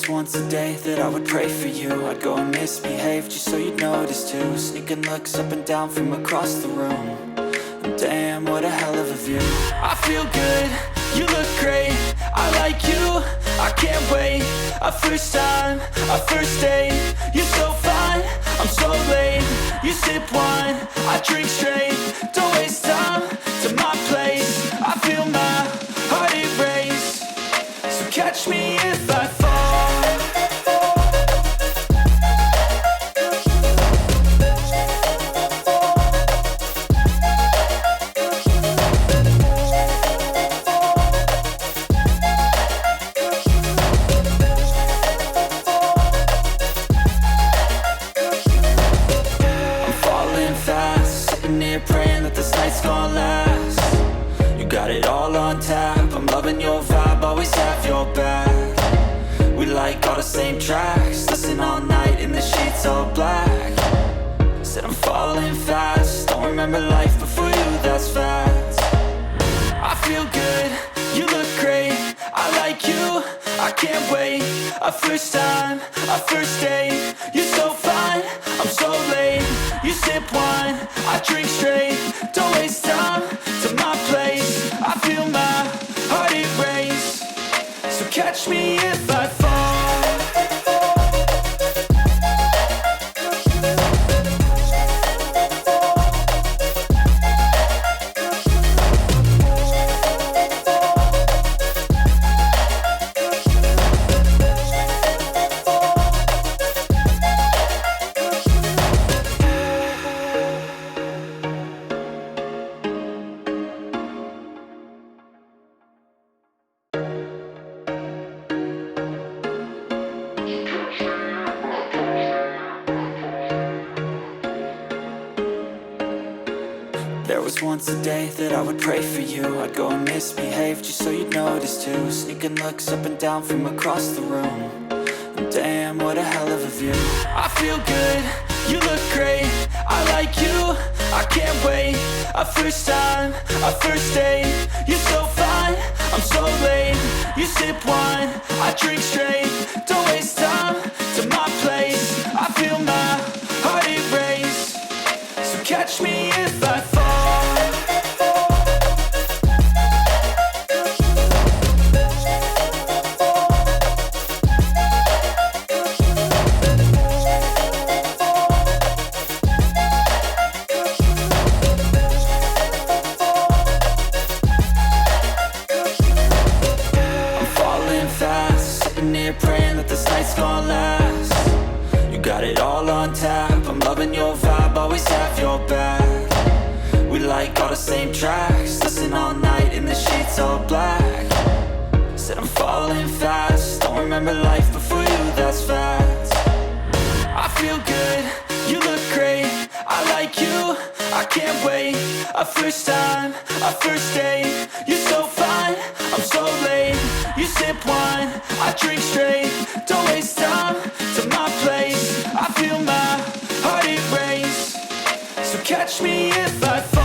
was once a day that I would pray for you. I'd go and misbehave just so you'd notice too. Sneaking looks up and down from across the room. And damn, what a hell of a view. I feel good, you look great, I like you, I can't wait. A first time, a first date, you're so fine, I'm so late. You sip wine, I drink straight, don't waste time to my place. I feel my heart erase, so catch me if I fall. Praying that this night's gonna last. You got it all on tap, I'm loving your vibe, always have your back. We like all the same tracks, listen all night in the sheets all black. Said I'm falling fast, don't remember life before you, that's fact. I feel good, you look great, I like you, I can't wait. A first time, a first date, you're so fine, I'm so late. You sip wine, I drink straight, don't waste time to my place. I feel my heart erase, so catch me if I fall. There was once a day that I would pray for you. I'd go and misbehave just so you'd notice too. Sneaking looks up and down from across the room. And damn, what a hell of a view. I feel good, you look great, I like you, I can't wait. A first time, a first date, you're so fine, I'm so late. You sip wine, I drink straight, don't waste time to my place. I feel my heart erase, so catch me if I fall. Praying that this night's gonna last. You got it all on tap, I'm loving your vibe, always have your back. We like all the same tracks, listen all night in the sheets all black. Said I'm falling fast, don't remember life before you, that's fact. I feel good, you look great, I like you, I can't wait. A first time, a first date, you're so fine, I'm so late. You sip wine, I drink straight, don't waste time to my place. I feel my heart erase, so catch me if I fall.